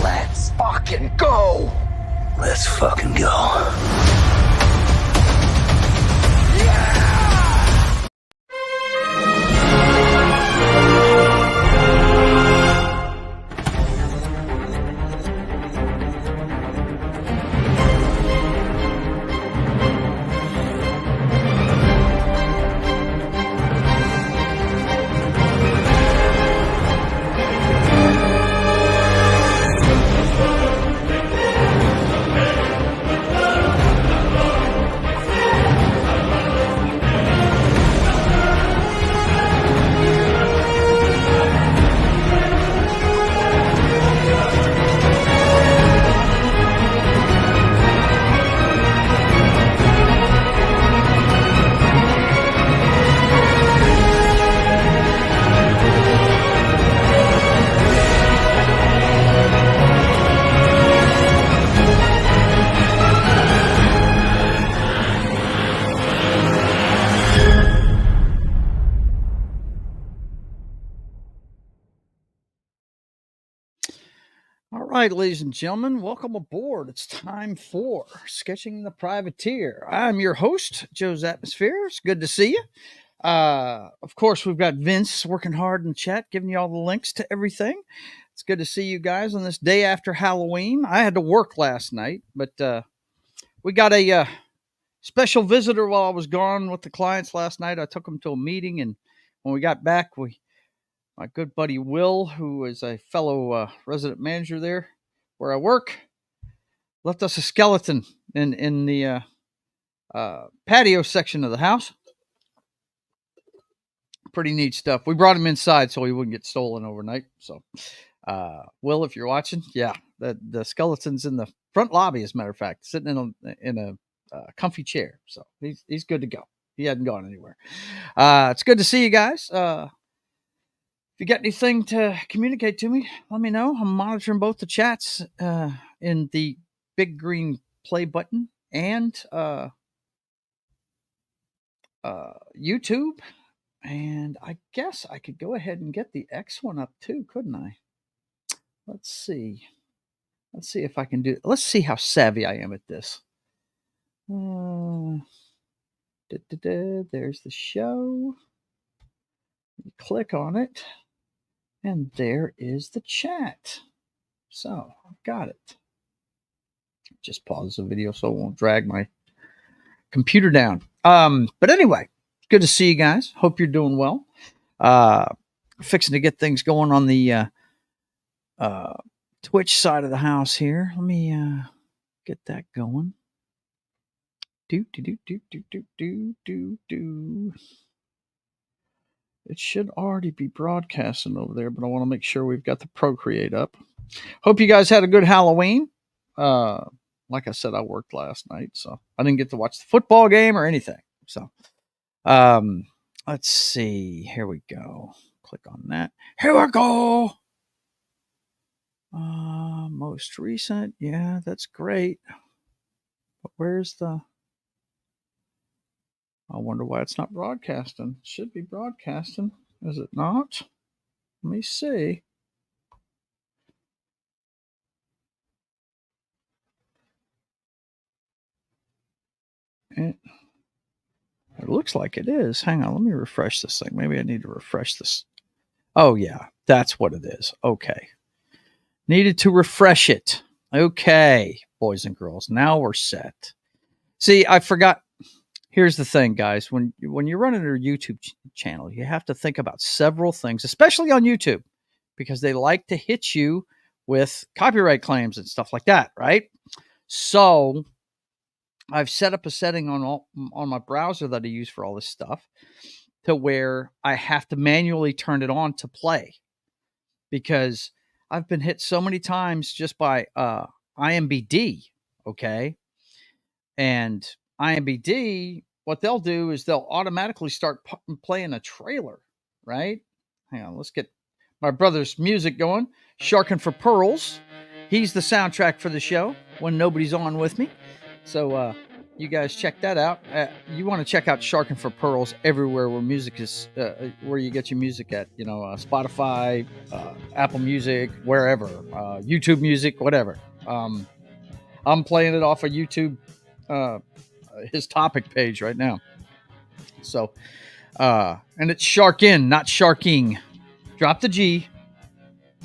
Let's fucking go. Let's fucking go. All right, ladies and gentlemen, welcome aboard. It's time for Sketching the Privateer. I'm your host, Joe's Atmosphere. It's good to see you. Of course, we've got Vince working hard in chat, giving you all the links to everything. It's good to see you guys on this day after Halloween. I had to work last night, but we got a special visitor while I was gone with the clients last night. I took them to a meeting, and when we got back, my good buddy Will, who is a fellow resident manager there where I work, left us a skeleton in the patio section of the house. Pretty neat stuff. We brought him inside so he wouldn't get stolen overnight. So, Will, if you're watching, yeah, the skeleton's in the front lobby, as a matter of fact, sitting in a comfy chair. So he's good to go. He hadn't gone anywhere. It's good to see you guys. If you got anything to communicate to me, let me know. I'm monitoring both the chats in the big green play button and YouTube. And I guess I could go ahead and get the X one up too, couldn't I? Let's see. Let's see if I can do it. Let's see how savvy I am at this. There's the show. You click on it. And there is the chat. So, I've got it. Just pause the video so it won't drag my computer down. But anyway, good to see you guys. Hope you're doing well. Fixing to get things going on the Twitch side of the house here. Let me get that going. Do. It should already be broadcasting over there, but I want to make sure we've got the Procreate up. Hope you guys had a good Halloween. Like I said, I worked last night, so I didn't get to watch the football game or anything. So, let's see. Here we go. Click on that. Here we go. Most recent. Yeah, that's great. But where's the... I wonder why it's not broadcasting. It should be broadcasting. Is it not? Let me see. It looks like it is. Hang on, let me refresh this thing. Maybe I need to refresh this. Oh, yeah, that's what it is. Okay. Needed to refresh it. Okay, boys and girls. Now we're set. See, I forgot. Here's the thing, guys. When you're running a YouTube channel, you have to think about several things, especially on YouTube, because they like to hit you with copyright claims and stuff like that, right? So I've set up a setting on my browser that I use for all this stuff to where I have to manually turn it on to play, because I've been hit so many times just by IMBD, okay? And IMBD, what they'll do is they'll automatically start playing a trailer, right? Hang on, let's get my brother's music going. Sharking for Pearls. He's the soundtrack for the show when nobody's on with me. So you guys check that out. You want to check out Sharking for Pearls everywhere where music is, where you get your music at. Spotify, Apple Music, wherever, YouTube Music, whatever. I'm playing it off of YouTube, his topic page right now. So, and it's Sharkin, not Sharking. Drop the G.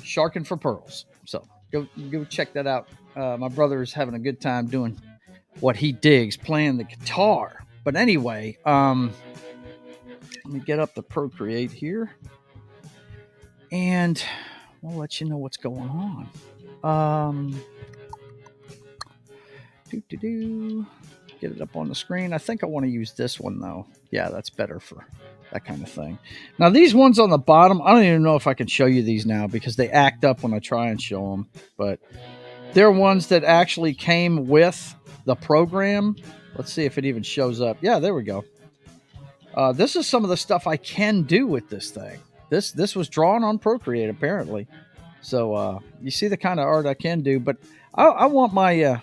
Sharking for Pearls. So go check that out. My brother is having a good time doing what he digs, playing the guitar. But anyway, let me get up the Procreate here, and we'll let you know what's going on. Get it up on the screen. I think I want to use this one though. Yeah, that's better for that kind of thing. Now these ones on the bottom, I don't even know if I can show you these now because they act up when I try and show them. But they're ones that actually came with the program. Let's see if it even shows up. Yeah, there we go. This is some of the stuff I can do with this thing. This was drawn on Procreate apparently. So you see the kind of art I can do. But I want my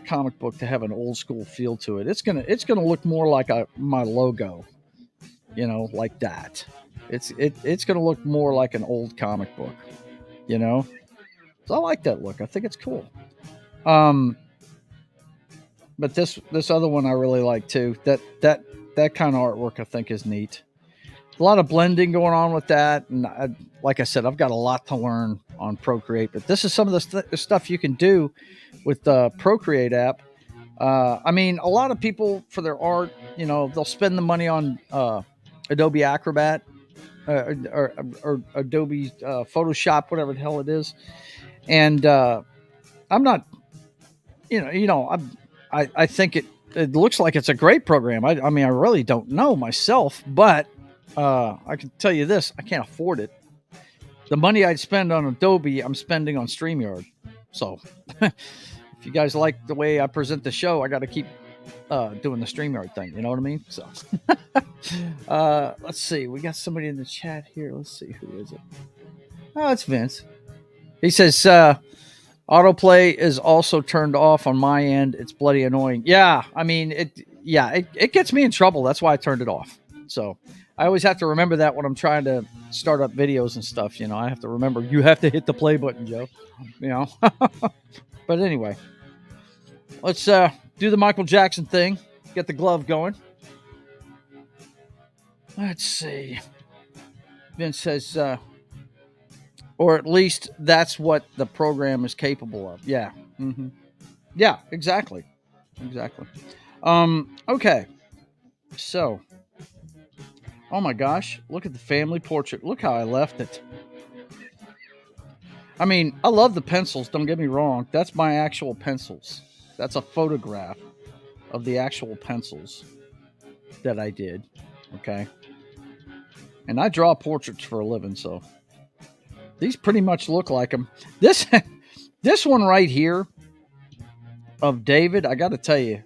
comic book to have an old school feel to it. It's gonna look more like my logo, like that. It's gonna look more like an old comic book, So I like that look. I think it's cool. But this other one I really like too. That kind of artwork I think is neat. A lot of blending going on with that, and like I said, I've got a lot to learn on Procreate. But this is some of the stuff you can do with the Procreate app. I mean, a lot of people for their art, they'll spend the money on Adobe Acrobat or Adobe Photoshop, whatever the hell it is. And I'm not, I think it looks like it's a great program. I mean, I really don't know myself, but I can tell you this: I can't afford it. The money I'd spend on Adobe, I'm spending on StreamYard. So if you guys like the way I present the show, I got to keep doing the StreamYard thing. You know what I mean? So let's see. We got somebody in the chat here. Let's see. Who is it? Oh, it's Vince. He says, autoplay is also turned off on my end. It's bloody annoying. Yeah. I mean, it gets me in trouble. That's why I turned it off. So I always have to remember that when I'm trying to start up videos and stuff. I have to remember you have to hit the play button, Joe. But anyway, let's do the Michael Jackson thing. Get the glove going. Let's see. Vince says, or at least that's what the program is capable of. Yeah. Mm-hmm. Yeah, exactly. Okay. So, oh my gosh, look at the family portrait. Look how I left it. I mean, I love the pencils, don't get me wrong. That's my actual pencils. That's a photograph of the actual pencils that I did. Okay. And I draw portraits for a living, so these pretty much look like them. This one right here of David, I got to tell you,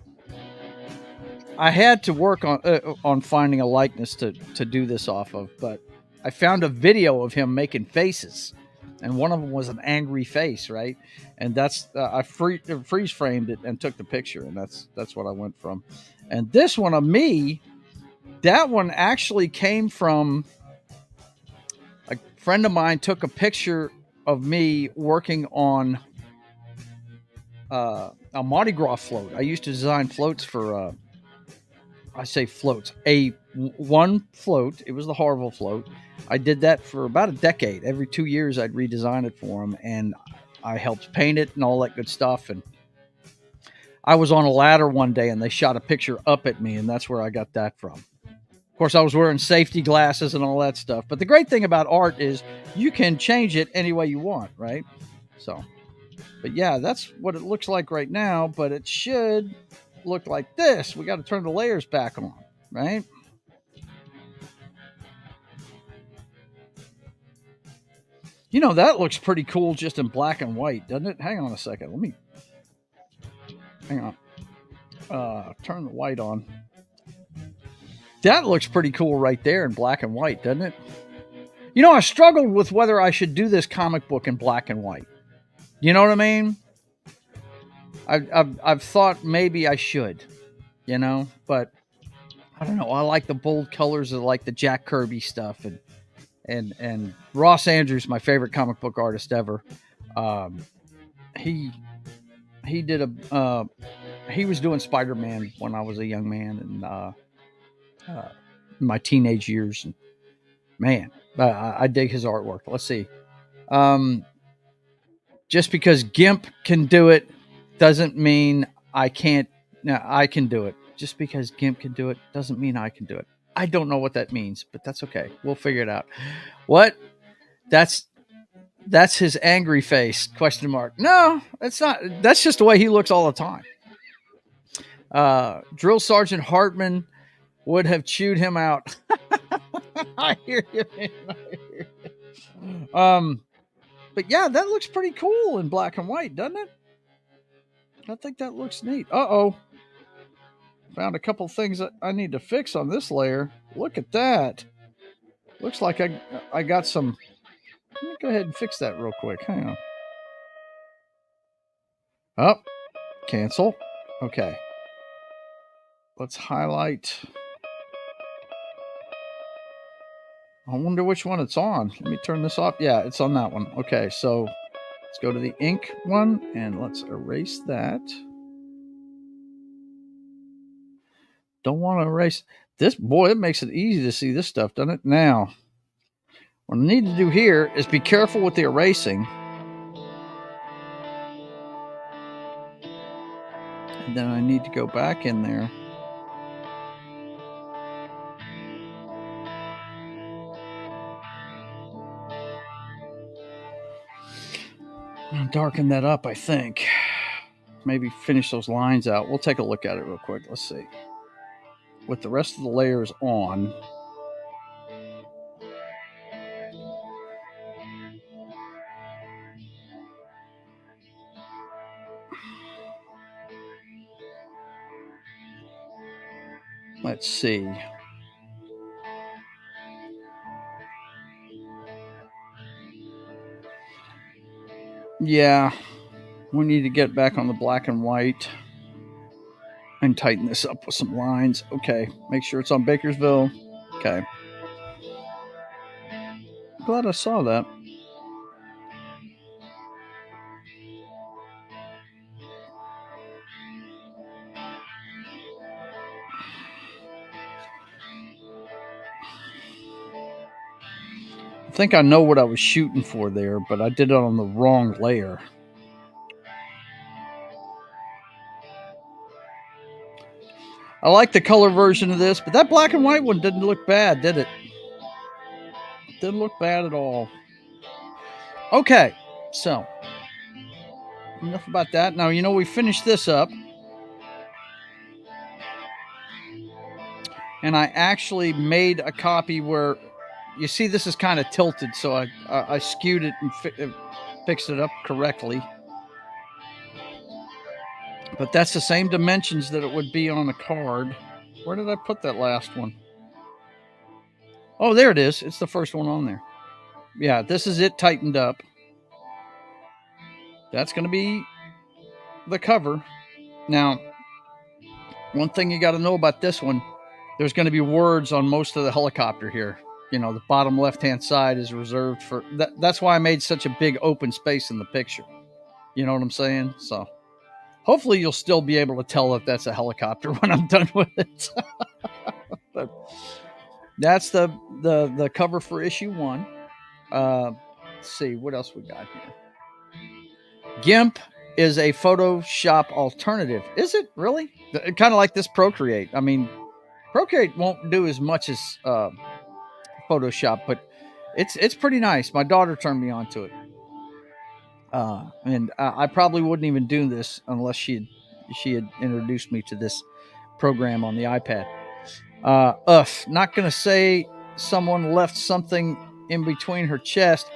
I had to work on finding a likeness to do this off of, but I found a video of him making faces, and one of them was an angry face, right? And that's I freeze framed it and took the picture, and that's what I went from. And this one of me, that one actually came from a friend of mine. Took a picture of me working on a Mardi Gras float. I used to design floats for. I say floats. One float. It was the Harville float. I did that for about a decade. Every 2 years, I'd redesign it for him, and I helped paint it and all that good stuff. And I was on a ladder one day, and they shot a picture up at me, and that's where I got that from. Of course, I was wearing safety glasses and all that stuff. But the great thing about art is you can change it any way you want, right? So, but yeah, that's what it looks like right now. But it should look like this. We got to turn the layers back on, right? That looks pretty cool just in black and white, doesn't it? Hang on a second. Hang on. Turn the white on. That looks pretty cool right there in black and white, doesn't it? I struggled with whether I should do this comic book in black and white. You know what I mean? I've thought maybe I should, but I don't know. I like the bold colors of like the Jack Kirby stuff, and Ross Andrews, my favorite comic book artist ever. Um, he he did he was doing Spider-Man when I was a young man and my teenage years. And man, I dig his artwork. Let's see. Um, just because Gimp can do it doesn't mean I can't. No, I can do it. Just because Gimp can do it doesn't mean I can do it. I don't know what that means, but that's okay. We'll figure it out. What? That's his angry face? Question mark. No, that's not. That's just the way he looks all the time. Drill Sergeant Hartman would have chewed him out. I hear you. But yeah, that looks pretty cool in black and white, doesn't it? I think that looks neat. Uh-oh. Found a couple things that I need to fix on this layer. Look at that. Looks like I got some. Let me go ahead and fix that real quick. Hang on. Oh, cancel. Okay. Let's highlight. I wonder which one it's on. Let me turn this off. Yeah, it's on that one. Okay, so let's go to the ink one and let's erase that. Don't want to erase this. Boy, it makes it easy to see this stuff, doesn't it? Now, what I need to do here is be careful with the erasing. And then I need to go back in there. I'll darken that up, I think. Maybe finish those lines out. We'll take a look at it real quick. Let's see. With the rest of the layers on, let's see. Yeah, we need to get back on the black and white and tighten this up with some lines. Okay, make sure it's on Bakersville. Okay. Glad I saw that. I think I know what I was shooting for there, but I did it on the wrong layer. I like the color version of this, but that black and white one didn't look bad, did it? Didn't look bad at all. Okay, so enough about that. Now, we finished this up. And I actually made a copy where, you see, this is kind of tilted, so I skewed it and fixed it up correctly. But that's the same dimensions that it would be on a card. Where did I put that last one? Oh, there it is. It's the first one on there. Yeah, this is it tightened up. That's going to be the cover. Now, one thing you got to know about this one, there's going to be words on most of the helicopter here. The bottom left-hand side is reserved for that. That's why I made such a big open space in the picture. You know what I'm saying? So hopefully you'll still be able to tell if that's a helicopter when I'm done with it. But that's the cover for issue 1. Let's see what else we got here. GIMP is a Photoshop alternative. Is it really? Kind of like this Procreate. I mean, Procreate won't do as much as Photoshop, but it's pretty nice. My daughter turned me on to it. And I probably wouldn't even do this unless she had introduced me to this program on the iPad. Not gonna say someone left something in between her chest.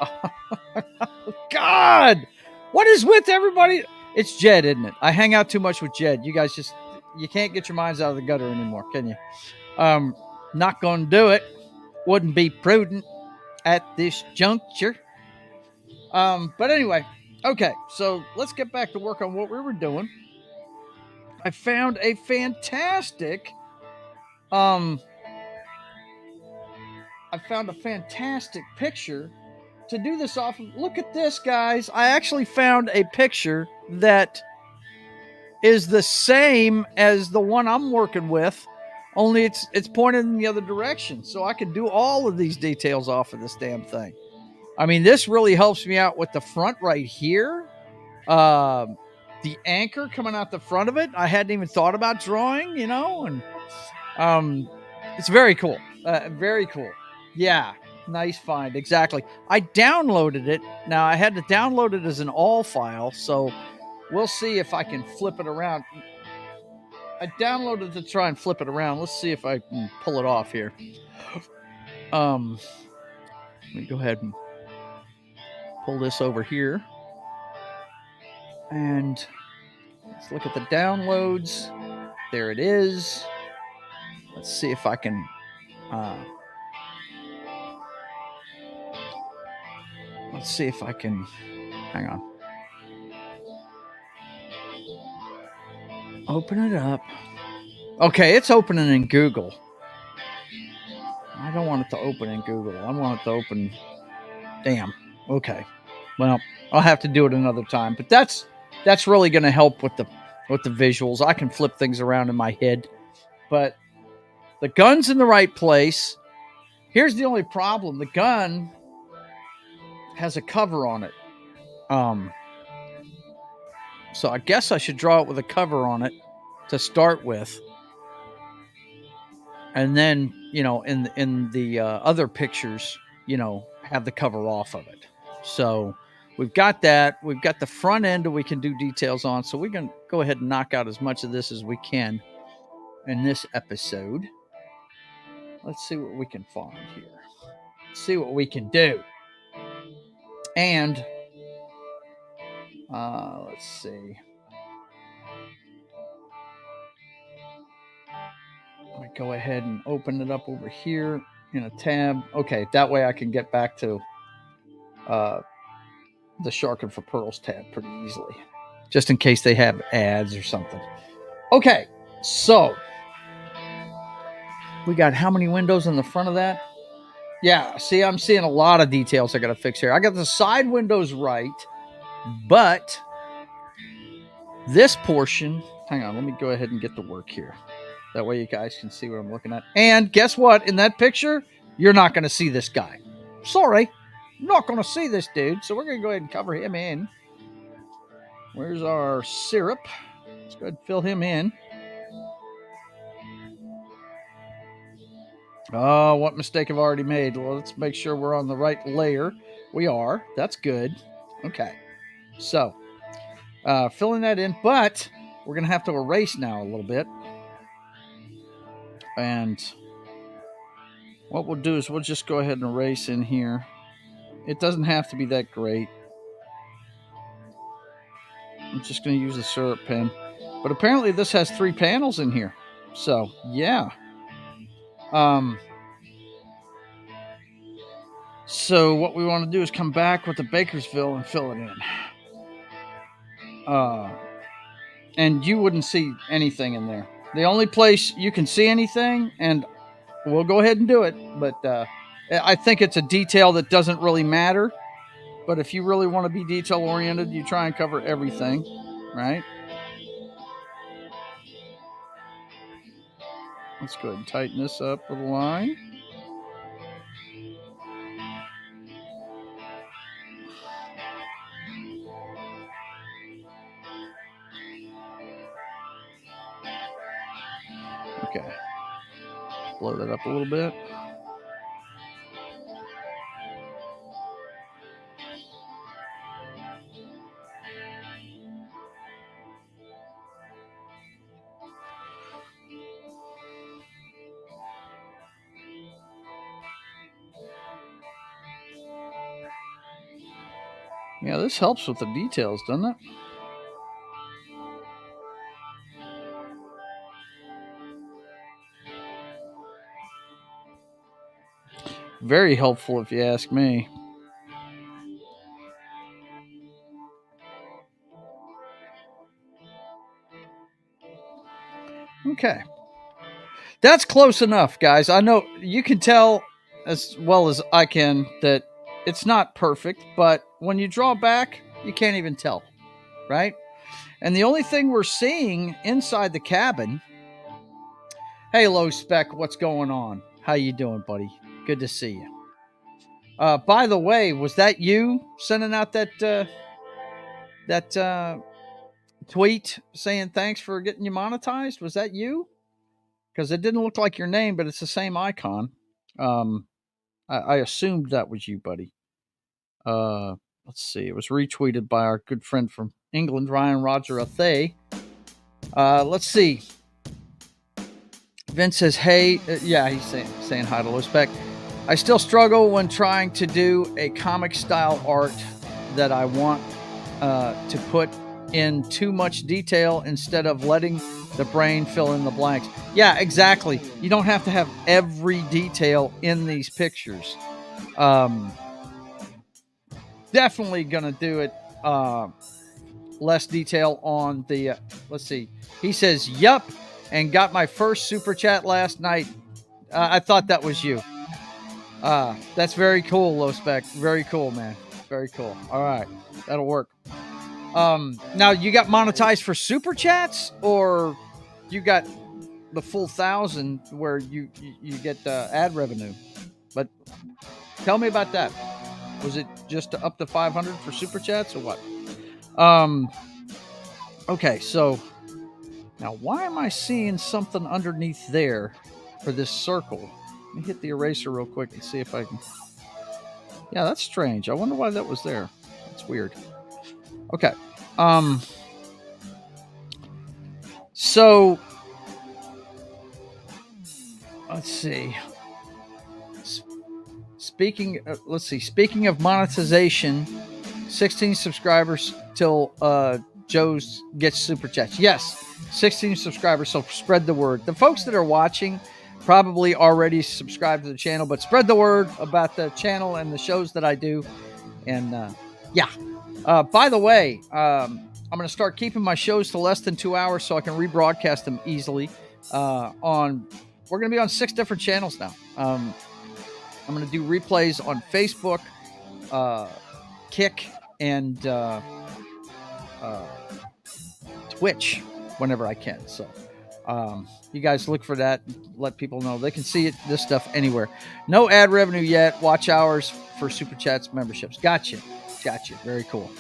God, what is with everybody? It's Jed, isn't it? I hang out too much with Jed. You guys you can't get your minds out of the gutter anymore, can you? Not gonna do it. Wouldn't be prudent at this juncture. But anyway, okay, so let's get back to work on what we were doing. I found a fantastic I found a fantastic picture to do this off of. Look at this, guys. I actually found a picture that is the same as the one I'm working with, only it's pointed in the other direction. So I can do all of these details off of this damn thing. I mean, this really helps me out with the front right here. The anchor coming out the front of it, I hadn't even thought about drawing, and it's very cool. Very cool. Yeah, nice find. Exactly. I downloaded it. Now I had to download it as an all file, so we'll see if I can flip it around. I downloaded to try and flip it around. Let's see if I can pull it off here. Let me go ahead and pull this over here. And let's look at the downloads. There it is. Let's see if I can hang on. Open it up. Okay, it's opening in Google. I don't want it to open in Google. I want it to open. Damn. Okay. Well, I'll have to do it another time. But that's really going to help with the visuals. I can flip things around in my head. But the gun's in the right place. Here's the only problem. The gun has a cover on it. So I guess I should draw it with a cover on it to start with. And then, in the other pictures, have the cover off of it. So we've got that. We've got the front end that we can do details on. So we can go ahead and knock out as much of this as we can in this episode. Let's see what we can find here. Let's see what we can do. And let's see. Let me go ahead and open it up over here in a tab. Okay, that way I can get back to the Sharking for Pearls tab pretty easily, just in case they have ads or something. Okay, so we got how many windows in the front of that? Yeah, see, I'm seeing a lot of details I got to fix here. I got the side windows right, but this portion, hang on, let me go ahead and get to work here. That way you guys can see what I'm looking at. And guess what? In that picture, you're not going to see this guy. Sorry, not going to see this dude. So we're going to go ahead and cover him in. Where's our syrup? Let's go ahead and fill him in. Oh, what mistake I've already made. Well, let's make sure we're on the right layer. We are. That's good. Okay. So, filling that in, but we're going to have to erase now a little bit. And what we'll do is we'll just go ahead and erase in here. It doesn't have to be that great. I'm just going to use the syrup pen. But apparently this has 3 panels in here. So, yeah. So what we want to do is come back with the Bakersville and fill it in. And you wouldn't see anything in there. The only place you can see anything, and we'll go ahead and do it, but I think it's a detail that doesn't really matter. But if you really want to be detail oriented, you try and cover everything, right? Let's go ahead and tighten this up with a line. Okay. Blow that up a little bit. Yeah, this helps with the details, doesn't it? Very helpful if you ask me. Okay. That's close enough, guys. I know you can tell as well as I can that it's not perfect, but when you draw back, you can't even tell, right? And the only thing we're seeing inside the cabin. Hey, Low Spec, what's going on? How you doing, buddy? Good to see you. By the way, was that you sending out that tweet saying thanks for getting you monetized? Was that you? Because it didn't look like your name, but it's the same icon. Um, I assumed that was you, buddy. Let's see. It was retweeted by our good friend from England, Ryan Roger Athay. Let's see. Vince says, "Hey, yeah, he's saying hi to Low Spec. I still struggle when trying to do a comic style art that I want to put in too much detail instead of letting the brain fill in the blanks." Yeah, exactly. You don't have to have every detail in these pictures. Definitely gonna do it less detail on the let's see. He says, "Yup," and got my first super chat last night. I thought that was you. That's very cool, Low Spec. Very cool, man. Very cool. All right, that'll work. Now you got monetized for super chats, or you got the full 1,000 where you get ad revenue? But tell me about that. Was it just up to 500 for super chats, or what? Okay, so now why am I seeing something underneath there for this circle? Let me hit the eraser real quick and see if I can. Yeah, that's strange. I wonder why that was there. That's weird. Okay. So let's see. Let's see. Speaking of monetization, 16 subscribers till Joe's gets super chats. Yes, 16 subscribers. So spread the word. The folks that are watching probably already subscribed to the channel, but spread the word about the channel and the shows that I do. And yeah. By the way, I'm going to start keeping my shows to less than 2 hours so I can rebroadcast them easily. We're going to be on 6 different channels now. I'm going to do replays on Facebook, Kick, and Twitch whenever I can. So you guys look for that. Let people know they can see this stuff anywhere. No ad revenue yet. Watch hours for super chats, memberships. Gotcha. Very cool.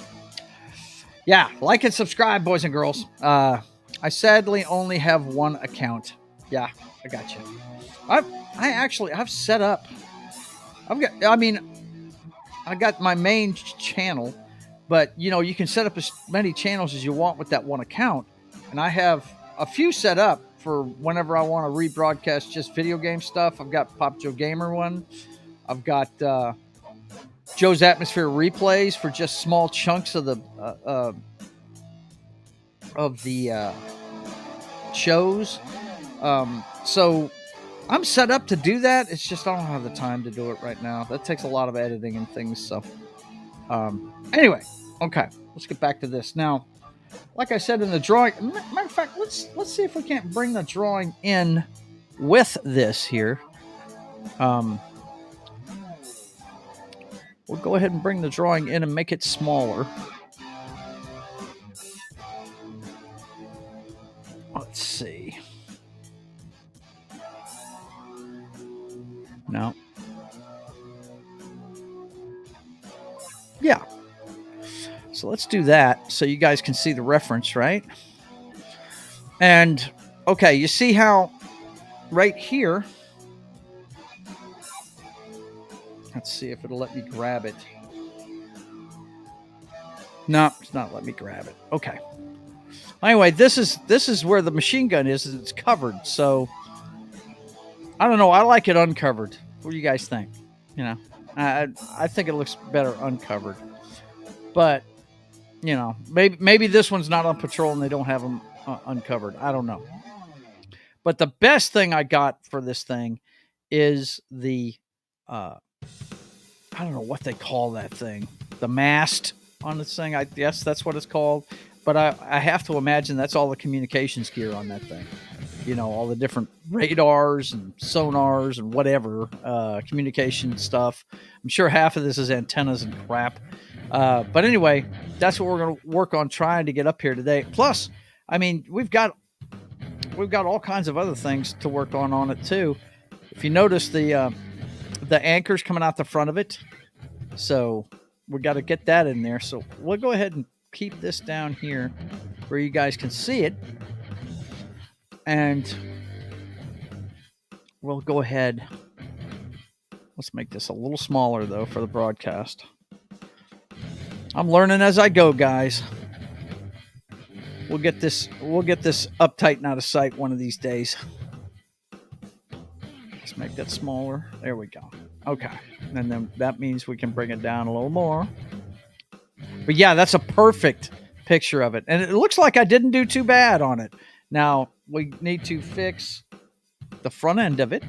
Yeah, like and subscribe, boys and girls. I sadly only have one account. Yeah, I got you. I've set up. I got my main channel, but you can set up as many channels as you want with that one account. And I have a few set up for whenever I want to rebroadcast just video game stuff. I've got Pop Joe Gamer one. I've got Joe's Atmosphere replays for just small chunks of the shows. So I'm set up to do that. It's just I don't have the time to do it right now. That takes a lot of editing and things. So anyway, okay, let's get back to this now. Like I said in the drawing, matter of fact, let's see if we can't bring the drawing in with this here. We'll go ahead and bring the drawing in and make it smaller. Let's see. No. Yeah. So let's do that so you guys can see the reference, right? And okay, you see how right here, let's see if it'll let me grab it. No, it's not letting me grab it. Okay. Anyway, this is where the machine gun is. It's covered. So I don't know. I like it uncovered. What do you guys think? I think it looks better uncovered. But maybe this one's not on patrol and they don't have them uncovered. I don't know. But the best thing I got for this thing is the I don't know what they call that thing. The mast on this thing. I guess that's what it's called. But I have to imagine that's all the communications gear on that thing. all the different radars and sonars and whatever communication stuff. I'm sure half of this is antennas and crap. But anyway, that's what we're going to work on trying to get up here today. Plus, I mean, we've got all kinds of other things to work on it too. If you notice the anchor's coming out the front of it, so we got to get that in there. So we'll go ahead and keep this down here where you guys can see it, and we'll go ahead. Let's make this a little smaller though for the broadcast. I'm learning as I go, guys. We'll get this uptight and out of sight one of these days. Let's make that smaller. There we go. Okay. And then that means we can bring it down a little more. But yeah, that's a perfect picture of it. And it looks like I didn't do too bad on it. Now, we need to fix the front end of it,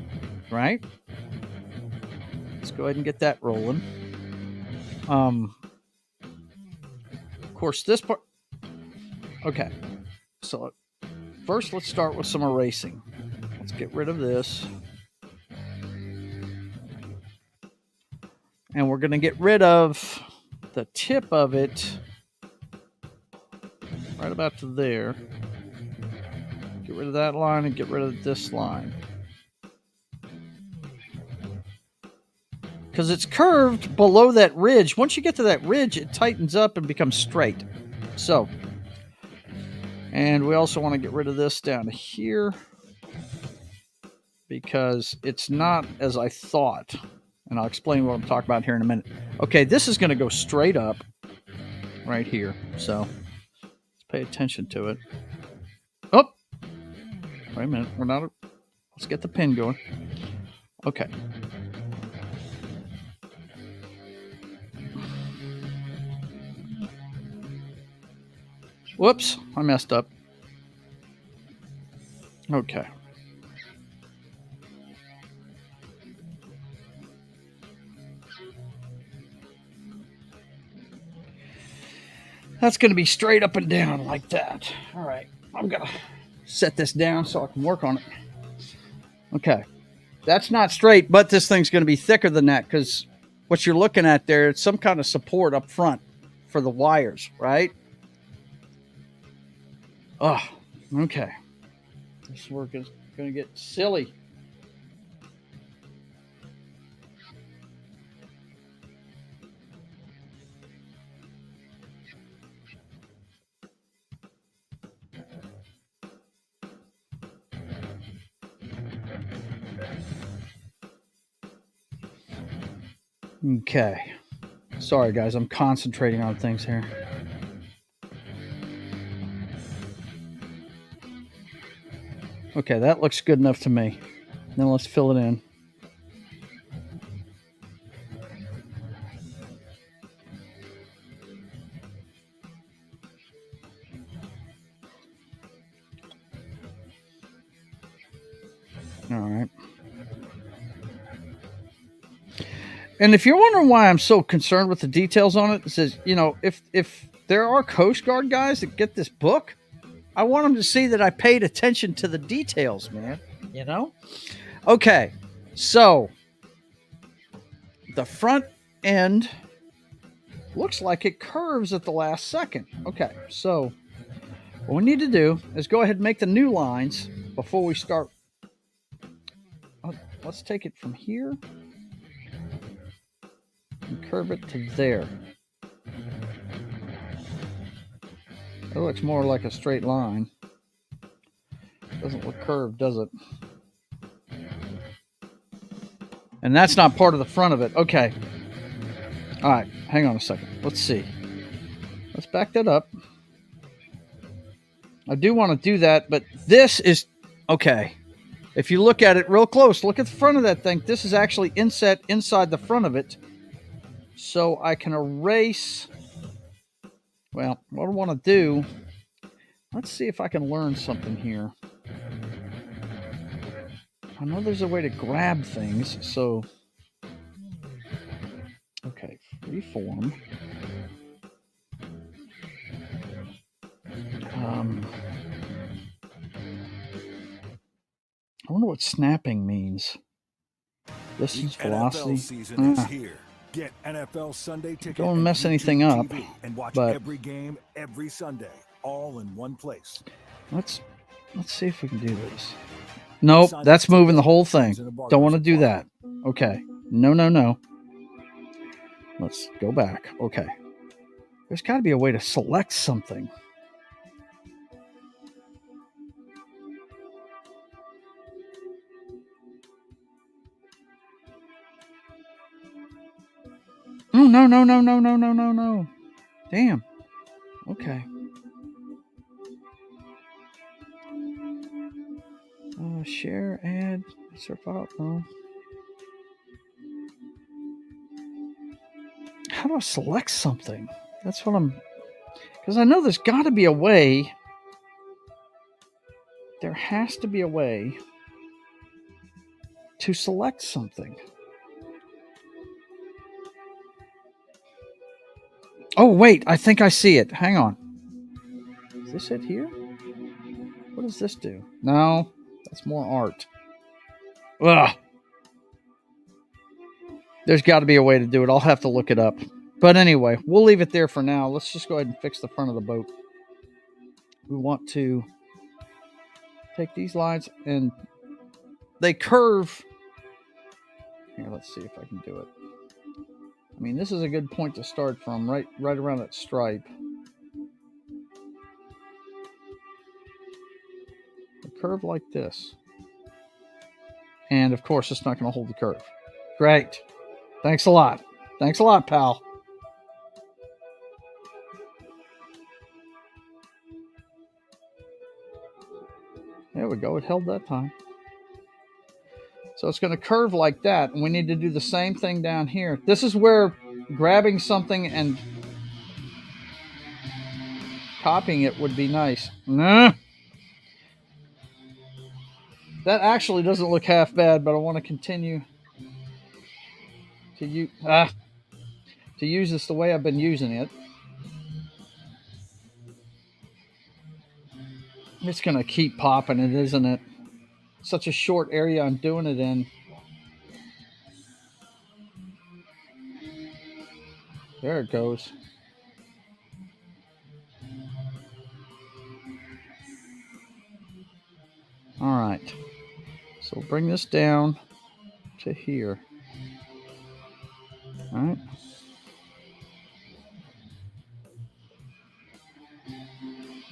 right? Let's go ahead and get that rolling. Of course, this part... Okay. So, first, let's start with some erasing. Let's get rid of this. And we're going to get rid of the tip of it right about to there. Get rid of that line and get rid of this line. Because it's curved below that ridge. Once you get to that ridge, it tightens up and becomes straight. So, and we also want to get rid of this down here because it's not as I thought. And I'll explain what I'm talking about here in a minute. Okay, this is going to go straight up right here. So let's pay attention to it. Oh, wait a minute. Let's get the pin going. Okay. Whoops, I messed up. Okay. That's going to be straight up and down like that. All right. I'm going to set this down so I can work on it. Okay. That's not straight, but this thing's going to be thicker than that because what you're looking at there, it's some kind of support up front for the wires, right? Oh, okay. This work is going to get silly. Okay. Sorry, guys. I'm concentrating on things here. Okay, that looks good enough to me. Now let's fill it in. All right. And if you're wondering why I'm so concerned with the details on it, it says, if there are Coast Guard guys that get this book, I want them to see that I paid attention to the details, man. Okay, so the front end looks like it curves at the last second. Okay, so what we need to do is go ahead and make the new lines before we start. Let's take it from here and curve it to there. It looks more like a straight line. Doesn't look curved, does it? And that's not part of the front of it. Okay. All right, hang on a second. Let's see. Let's back that up. I do want to do that, but this is... Okay. If you look at it real close, look at the front of that thing. This is actually inset inside the front of it. So I can erase... Well, what I want to do... Let's see if I can learn something here. I know there's a way to grab things, so... Okay, freeform. I wonder what snapping means. Distance, The velocity. NFL season is here. Get NFL Sunday Ticket. Don't mess and anything YouTube up, TV and watch but every game every Sunday, all in one place. let's see if we can do this. Nope, that's moving the whole thing. Don't want to do that. Okay. No. Let's go back. Okay. There's got to be a way to select something. Oh, no. Damn. Okay. Share, add, survive. No. How do I select something? That's what I'm... Because I know there's got to be a way. There has to be a way to select something. Oh, wait. I think I see it. Hang on. Is this it here? What does this do? No. That's more art. Ugh. There's got to be a way to do it. I'll have to look it up. But anyway, we'll leave it there for now. Let's just go ahead and fix the front of the boat. We want to take these lines and they curve. Here, let's see if I can do it. I mean, this is a good point to start from, right around that stripe. They curve like this. And of course, it's not going to hold the curve. Great. Thanks a lot. Thanks a lot, pal. There we go. It held that time. So it's going to curve like that. And we need to do the same thing down here. This is where grabbing something and copying it would be nice. Nah. That actually doesn't look half bad, but I want to continue to use this the way I've been using it. It's going to keep popping it, isn't it? Such a short area I'm doing it in. There it goes. All right. So we'll bring this down to here. All right.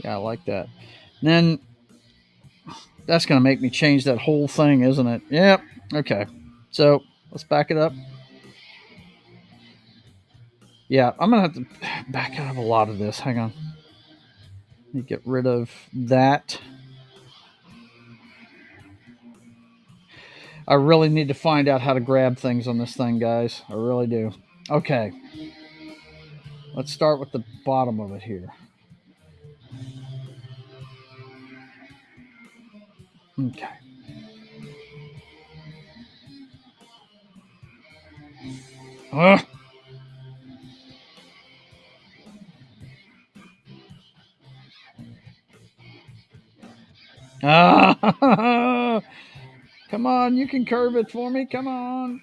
Yeah, I like that. And then that's going to make me change that whole thing, isn't it? Yep. Okay. So let's back it up. Yeah, I'm going to have to back out of a lot of this. Hang on. Let me get rid of that. I really need to find out how to grab things on this thing, guys. I really do. Okay. Let's start with the bottom of it here. Okay. Come on, you can curve it for me. Come on.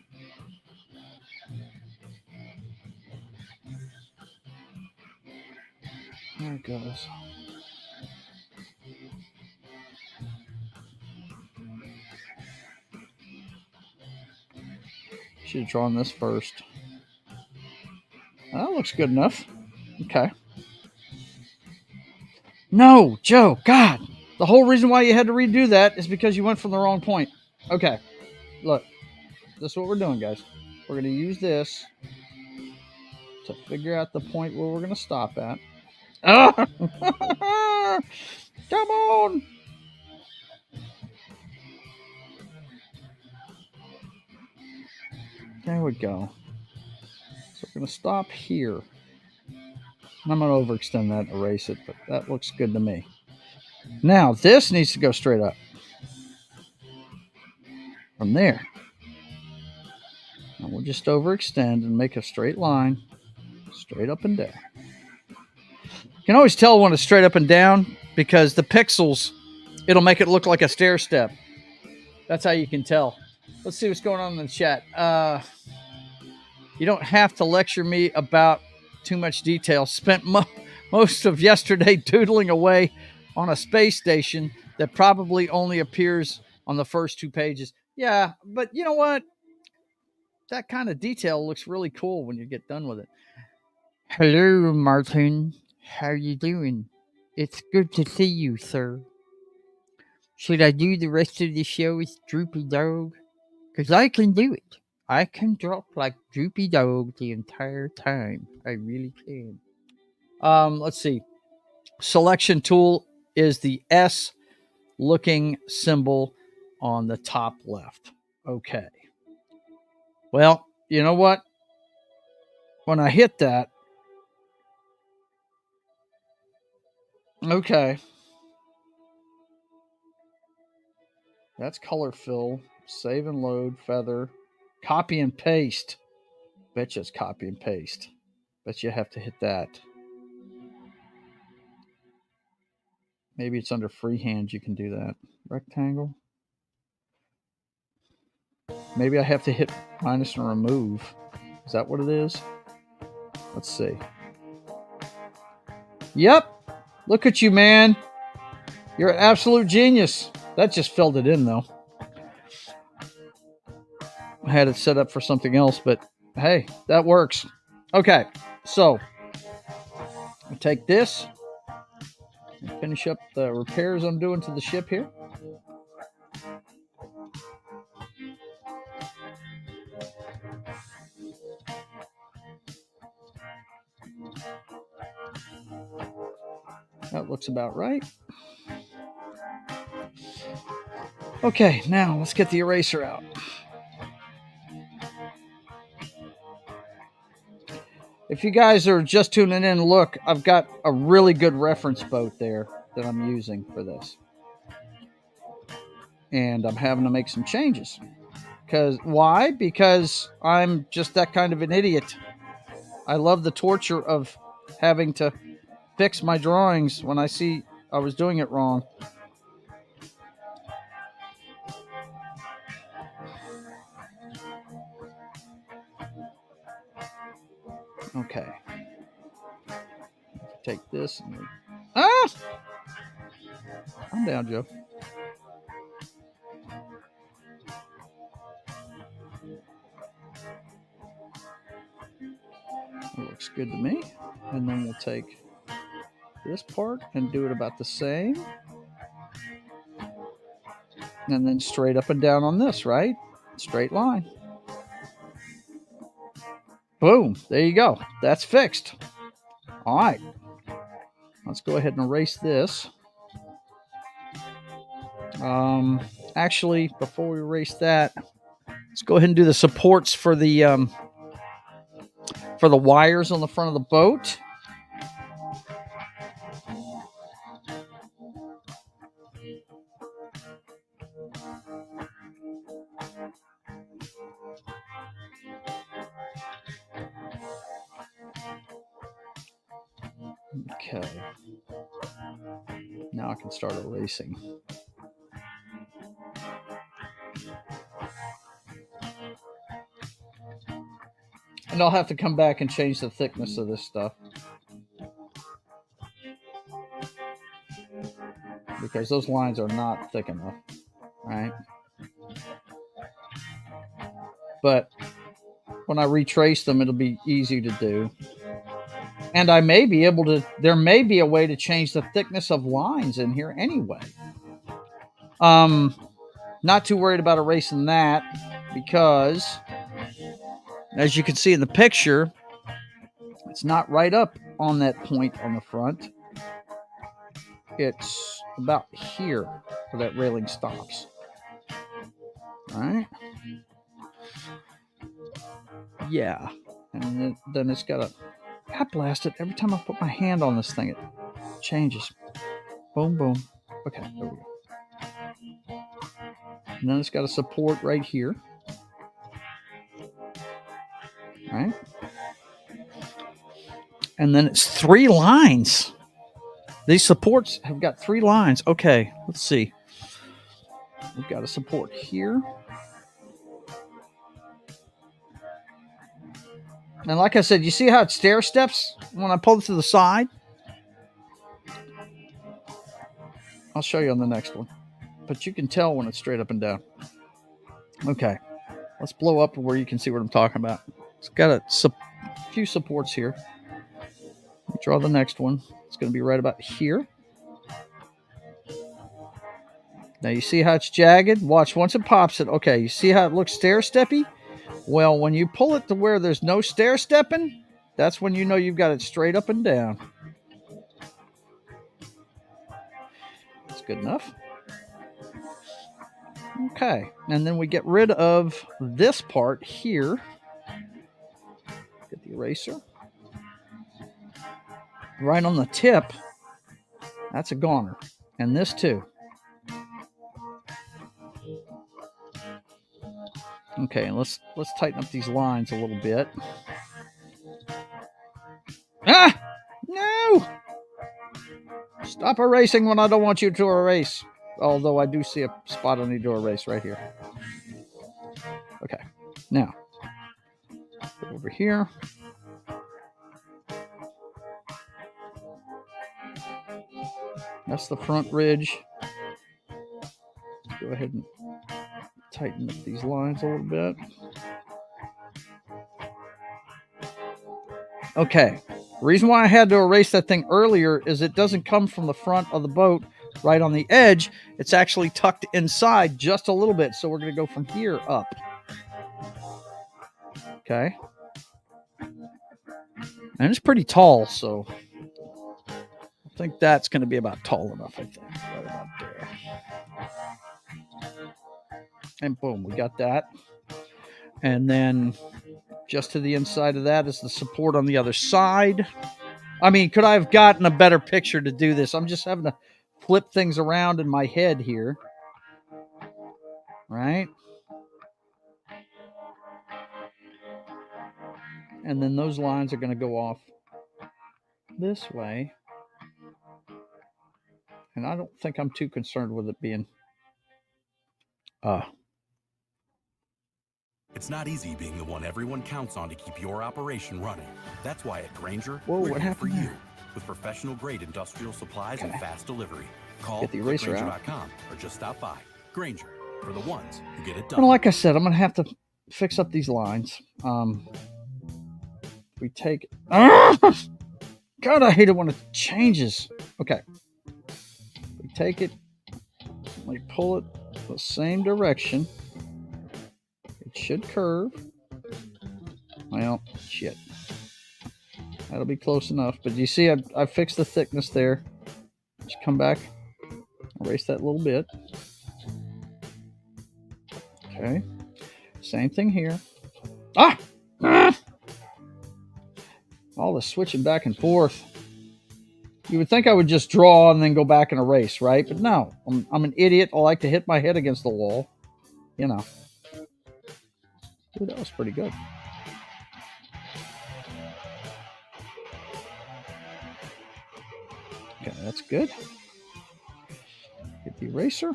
There it goes. Should have drawn this first. That looks good enough. Okay. No, Joe, God. The whole reason why you had to redo that is because you went from the wrong point. Okay. Look, this is what we're doing, guys. We're going to use this to figure out the point where we're going to stop at. Ah! Come on. There we go. So we're going to stop here. I'm going to overextend that and erase it, but that looks good to me. Now, this needs to go straight up. From there. And we'll just overextend and make a straight line. Straight up and down. You can always tell when it's straight up and down because the pixels, it'll make it look like a stair step. That's how you can tell. Let's see what's going on in the chat. You don't have to lecture me about too much detail. Spent most of yesterday doodling away on a space station that probably only appears on the first 2 pages. Yeah, but you know what? That kind of detail looks really cool when you get done with it. Hello, Martin. How you doing? It's good to see you, sir. Should I do the rest of the show as Droopy Dog? Because I can do it. I can drop like Droopy Dog the entire time. I really can. Let's see. Selection tool is the S looking symbol on the top left. Okay. Well, you know what? When I hit that, okay. That's color fill, save and load, feather, copy and paste. Bet you it's copy and paste. Bet you have to hit that. Maybe it's under freehand you can do that. Rectangle. Maybe I have to hit minus and remove. Is that what it is? Let's see. Yep. Look at you, man. You're an absolute genius. That just filled it in, though. I had it set up for something else, but hey, that works. Okay, so I'll take this and finish up the repairs I'm doing to the ship here. That looks about right. Okay, now let's get the eraser out. If you guys are just tuning in, look, I've got a really good reference boat there that I'm using for this. And I'm having to make some changes. Why? Because I'm just that kind of an idiot. I love the torture of having to fix my drawings when I see I was doing it wrong. Okay. Take this and I'm down, Joe. It looks good to me. And then we'll take this part and do it about the same. And then straight up and down on this, right? Straight line. Boom. There you go. That's fixed. All right. Let's go ahead and erase this. Actually, before we erase that, let's go ahead and do the supports for the wires on the front of the boat. Okay. Now I can start erasing. And I'll have to come back and change the thickness of this stuff. Because those lines are not thick enough, right? But when I retrace them, it'll be easy to do. And I may be able to, there may be a way to change the thickness of lines in here anyway. Not too worried about erasing that because, as you can see in the picture, it's not right up on that point on the front. It's about here where that railing stops. All right. Yeah. And then it's got a, God blast it, every time I put my hand on this thing, it changes. Boom, boom. Okay, there we go. And then it's got a support right here. All right. And then it's 3 lines. These supports have got 3 lines. Okay, let's see. We've got a support here. And like I said, you see how it stair steps when I pull it to the side? I'll show you on the next one. But you can tell when it's straight up and down. Okay. Let's blow up where you can see what I'm talking about. It's got a few supports here. Draw the next one. It's going to be right about here. Now you see how it's jagged? Watch, once it pops it. Okay, you see how it looks stair-steppy? Well, when you pull it to where there's no stair-stepping, that's when you know you've got it straight up and down. That's good enough. Okay, and then we get rid of this part here. Get the eraser. Right on the tip, that's a goner. And this too. Okay, let's tighten up these lines a little bit. Ah! No! Stop erasing when I don't want you to erase. Although I do see a spot I need to erase right here. Okay, now go over here. That's the front ridge. Let's go ahead and tighten up these lines a little bit. Okay, the reason why I had to erase that thing earlier is it doesn't come from the front of the boat right on the edge. It's actually tucked inside just a little bit. So we're going to go from here up. Okay. And it's pretty tall, so I think that's going to be about tall enough, I think. Right about there. And boom, we got that. And then just to the inside of that is the support on the other side. I mean, could I have gotten a better picture to do this? I'm just having to flip things around in my head here. Right? And then those lines are going to go off this way. And I don't think I'm too concerned with it being... It's not easy being the one everyone counts on to keep your operation running. That's why at Grainger, what happened for you. there? With professional grade industrial supplies and fast delivery. Call Get the eraser Grainger.com or just stop by. Grainger, for the ones who get it done. Well, like I said, I'm going to have to fix up these lines. We take... God, I hate it when it changes. Okay. We take it. We pull it the same direction. It should curve. Well, shit. That'll be close enough. But you see, I fixed the thickness there. Just come back. Erase that little bit. Okay. Same thing here. Ah! All the switching back and forth. You would think I would just draw and then go back and erase, right? But no. I'm an idiot. I like to hit my head against the wall. You know. Ooh, that was pretty good. Okay, that's good. Get the eraser.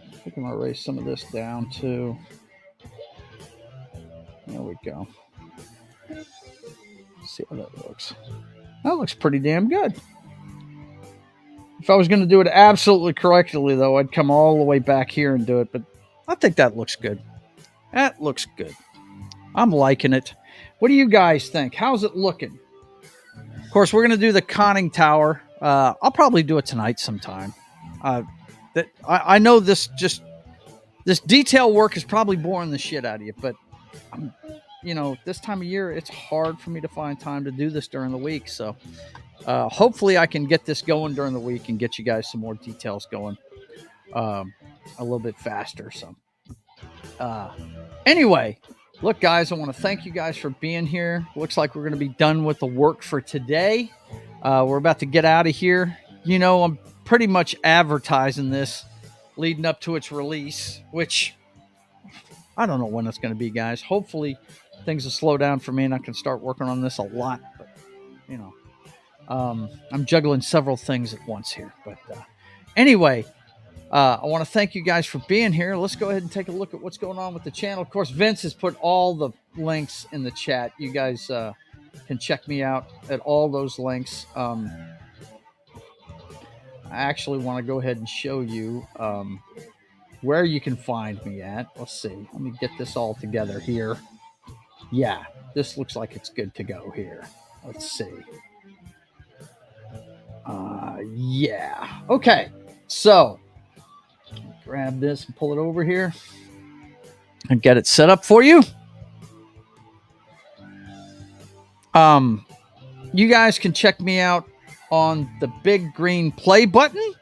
I think I'm going to erase some of this down too. There we go. Let's see how that looks. That looks pretty damn good. If I was going to do it absolutely correctly, though, I'd come all the way back here and do it. But I think that looks good. That looks good. I'm liking it. What do you guys think? How's it looking? Of course, we're going to do the conning tower. I'll probably do it tonight sometime. I know this detail work is probably boring the shit out of you, but this time of year, it's hard for me to find time to do this during the week. So hopefully I can get this going during the week and get you guys some more details going a little bit faster. So anyway, look, guys, I want to thank you guys for being here. Looks like we're going to be done with the work for today. We're about to get out of here. I'm pretty much advertising this leading up to its release, which I don't know when it's going to be, guys. Hopefully things will slow down for me and I can start working on this a lot. But you know, I'm juggling several things at once here. But anyway, I want to thank you guys for being here. Let's go ahead and take a look at what's going on with the channel. Of course, Vince has put all the links in the chat. You guys can check me out at all those links. I actually want to go ahead and show you where you can find me at. Let's see. Let me get this all together here. Yeah, this looks like it's good to go here. Let's see. Yeah. Okay. So grab this and pull it over here and get it set up for you. You guys can check me out on the big green play button.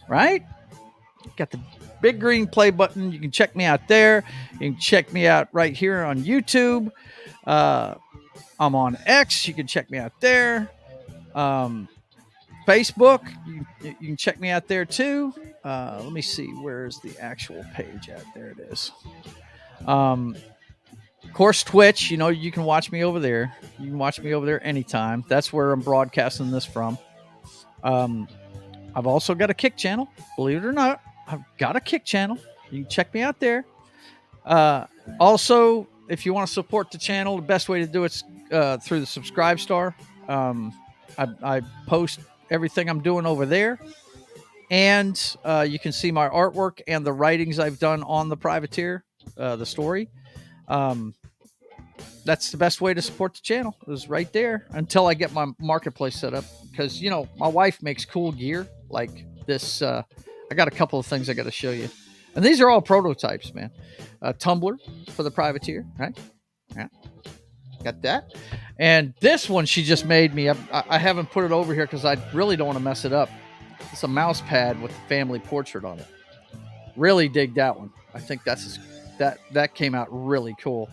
Right? Got the big green play button. You can check me out there. You can check me out right here on YouTube. I'm on X. You can check me out there. Facebook. You can check me out there too. Let me see. Where's the actual page at? There it is. Of course, Twitch. You know, you can watch me over there. You can watch me over there anytime. That's where I'm broadcasting this from. I've also got a Kick channel. Believe it or not, I've got a Kick channel. You can check me out there. Also, if you want to support the channel, the best way to do it's through the subscribe star. I post everything I'm doing over there. And you can see my artwork and the writings I've done on the Privateer, the story. That's the best way to support the channel is right there until I get my marketplace set up. Because, you know, my wife makes cool gear like this. I got a couple of things I got to show you. And these are all prototypes, man. Tumbler for the Privateer, right? Yeah. Got that. And this one she just made me. I haven't put it over here because I really don't want to mess it up. It's a mouse pad with the family portrait on it. Really dig that one. I think that came out really cool.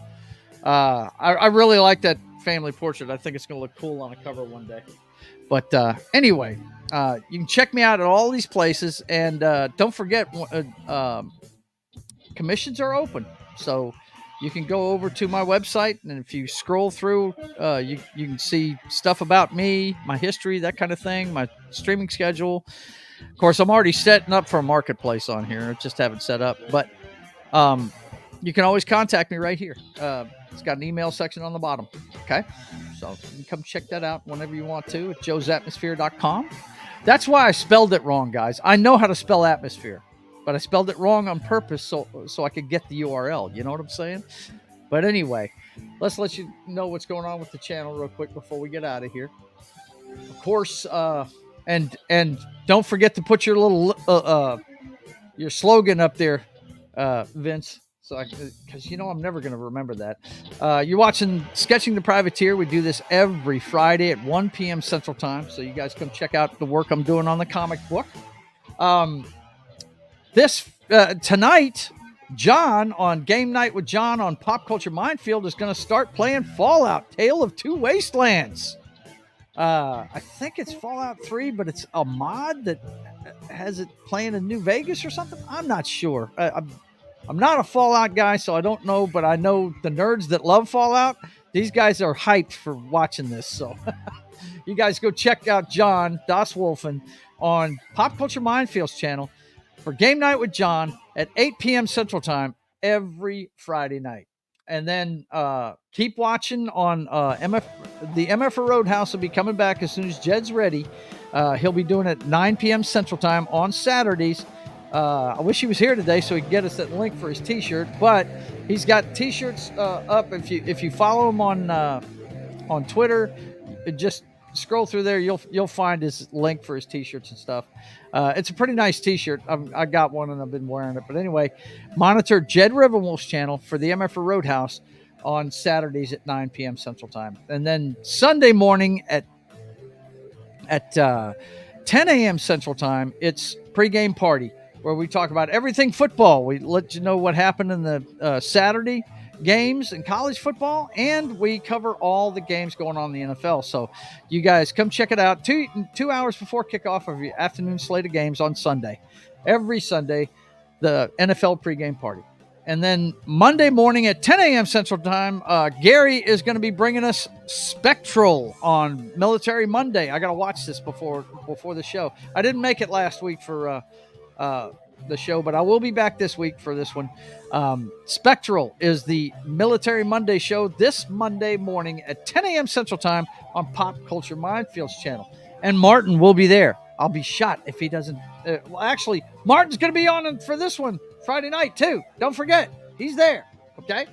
I really like that family portrait. I think it's going to look cool on a cover one day. But anyway, you can check me out at all these places. And don't forget, commissions are open. So you can go over to my website. And if you scroll through, you can see stuff about me, my history, that kind of thing, my streaming schedule. Of course, I'm already setting up for a marketplace on here. I just haven't set up. But you can always contact me right here. It's got an email section on the bottom. Okay. So you can come check that out whenever you want to at joesatmosphere.com. That's why I spelled it wrong, guys. I know how to spell atmosphere, but I spelled it wrong on purpose so I could get the URL. You know what I'm saying? But anyway, let's let you know what's going on with the channel real quick before we get out of here. Of course, and don't forget to put your little your slogan up there, Vince. So, because you know I'm never going to remember that. You're watching Sketching the Privateer. We do this every Friday at 1 p.m. Central Time. So you guys come check out the work I'm doing on the comic book. Tonight, John on Game Night with John on Pop Culture Minefield is going to start playing Fallout: Tale of Two Wastelands. I think it's Fallout 3, but it's a mod that has it playing in New Vegas or something. I'm not sure. I'm not a Fallout guy, so I don't know, but I know the nerds that love Fallout, these guys are hyped for watching this. So you guys go check out John Das Wolfen on Pop Culture Minefield's channel for Game Night with John at 8 p.m. Central Time every Friday night. And then keep watching on the MF Roadhouse will be coming back as soon as Jed's ready. He'll be doing it at 9 p.m. Central Time on Saturdays. I wish he was here today so he could get us that link for his T-shirt. But he's got T-shirts up. If you follow him on Twitter, just scroll through there. You'll find his link for his T-shirts and stuff. It's a pretty nice T-shirt. I got one and I've been wearing it. But anyway, monitor Jed Rivenwolf's channel for the MF Roadhouse on Saturdays at 9 p.m. Central Time, and then Sunday morning at 10 a.m. Central Time, it's pregame party, where we talk about everything football. We let you know what happened in the Saturday games in college football, and we cover all the games going on in the NFL. So you guys come check it out 2 hours before kickoff of your afternoon slate of games on Sunday. Every Sunday, the NFL pregame party. And then Monday morning at 10 a.m. Central Time, Gary is going to be bringing us Spectral on Military Monday. I got to watch this before the show. I didn't make it last week for the show, but I will be back this week for this one. Spectral is the Military Monday show this Monday morning at 10 a.m. Central Time on Pop Culture Minefields channel. And Martin will be there. I'll be shot if he doesn't. Well, actually, Martin's going to be on for this one Friday night, too. Don't forget, he's there. Okay?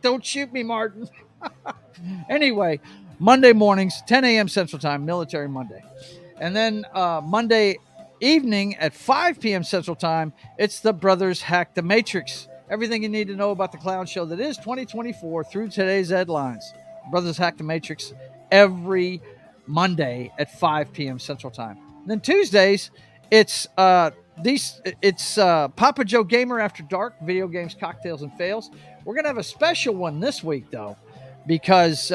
Don't shoot me, Martin. Anyway, Monday mornings, 10 a.m. Central Time, Military Monday. And then Monday evening at 5 p.m. Central Time, it's the Brothers Hack the Matrix. Everything you need to know about the clown show that is 2024 through today's headlines. Brothers Hack the Matrix every Monday at 5 p.m. Central Time. And then Tuesdays, it's Papa Joe Gamer After Dark, video games, cocktails, and fails. We're going to have a special one this week, though, because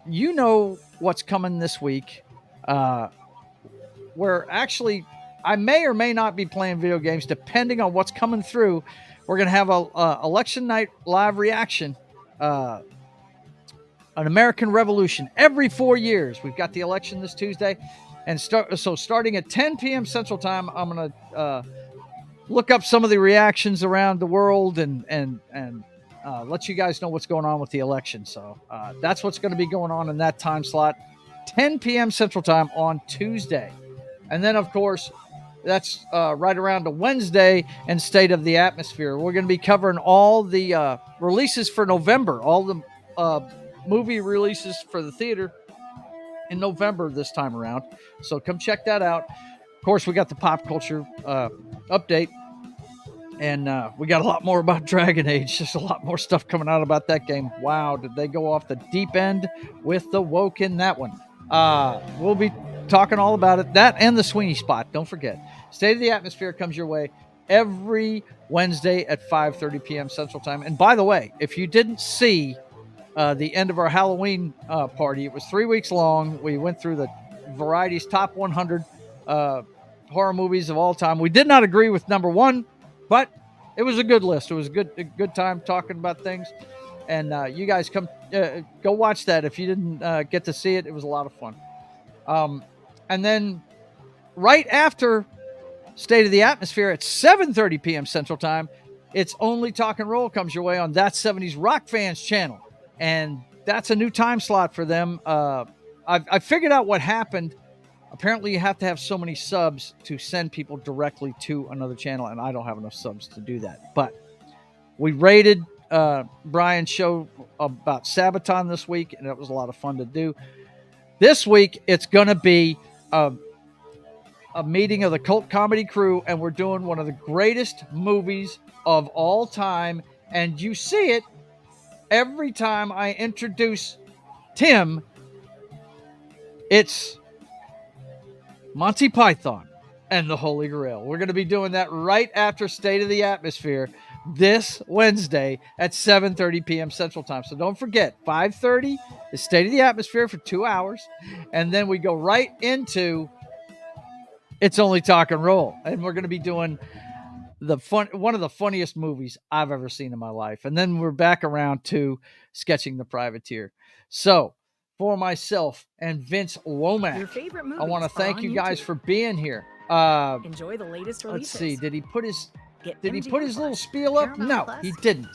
you know what's coming this week. Where actually I may or may not be playing video games, depending on what's coming through. We're going to have a election night live reaction, an American Revolution every 4 years. We've got the election this Tuesday. And starting at 10 p.m. Central Time, I'm going to look up some of the reactions around the world and let you guys know what's going on with the election. So that's what's going to be going on in that time slot, 10 p.m. Central Time on Tuesday. And then, of course, that's right around to Wednesday and State of the Atmosphere. We're going to be covering all the releases for November, all the movie releases for the theater in November this time around. So come check that out. Of course, we got the pop culture update. And we got a lot more about Dragon Age. Just a lot more stuff coming out about that game. Wow, did they go off the deep end with the woke in that one. We'll be talking all about it. That and the Sweeney Spot. Don't forget. State of the Atmosphere comes your way every Wednesday at 5:30 p.m. Central Time. And by the way, if you didn't see the end of our Halloween party, it was 3 weeks long. We went through the Variety's top 100 horror movies of all time. We did not agree with number one, but it was a good list. It was a good time talking about things. And you guys go watch that. If you didn't get to see it, it was a lot of fun. And then right after State of the Atmosphere at 7:30 p.m. Central Time, it's Only Talk and Roll comes your way on That 70s Rock Fans channel. And that's a new time slot for them. I figured out what happened. Apparently, you have to have so many subs to send people directly to another channel, and I don't have enough subs to do that. But we rated Brian's show about Sabaton this week, and it was a lot of fun to do. This week, it's going to be a meeting of the Cult Comedy Crew, and we're doing one of the greatest movies of all time. And you see it every time I introduce Tim. It's Monty Python and the Holy Grail. We're going to be doing that right after State of the Atmosphere this Wednesday at 7:30 p.m. Central Time. So don't forget, 5:30 is State of the Atmosphere for 2 hours. And then we go right into It's Only Talk and Roll. And we're going to be doing one of the funniest movies I've ever seen in my life. And then we're back around to Sketching the Privateer. So for myself and Vince Womack, I want to thank you guys for being here. Enjoy the latest releases. Let's see. Did he put his little spiel up? No, he didn't.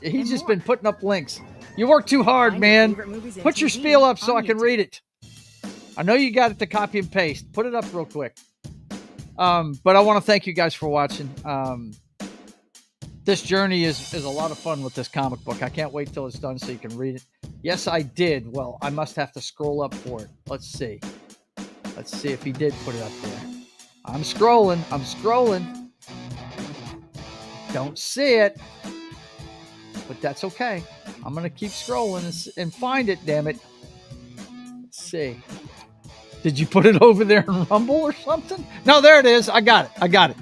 He's just been putting up links. You work too hard, man. Put your spiel up so I can read it. I know you got it to copy and paste. Put it up real quick. But I want to thank you guys for watching. This journey is a lot of fun with this comic book. I can't wait till it's done so you can read it. Yes, I did. Well, I must have to scroll up for it. Let's see. Let's see if he did put it up there. I'm scrolling. Don't see it. But that's okay. I'm going to keep scrolling and find it, damn it. Let's see. Did you put it over there in Rumble or something? No, there it is. I got it.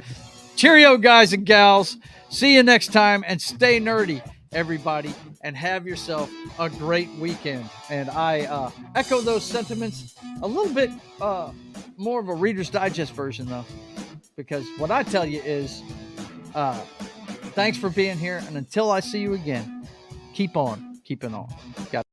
Cheerio, guys and gals. See you next time, and stay nerdy, everybody, and have yourself a great weekend. And I echo those sentiments a little bit more of a Reader's Digest version, though, because what I tell you is Thanks for being here. And until I see you again, keep on keeping on. Got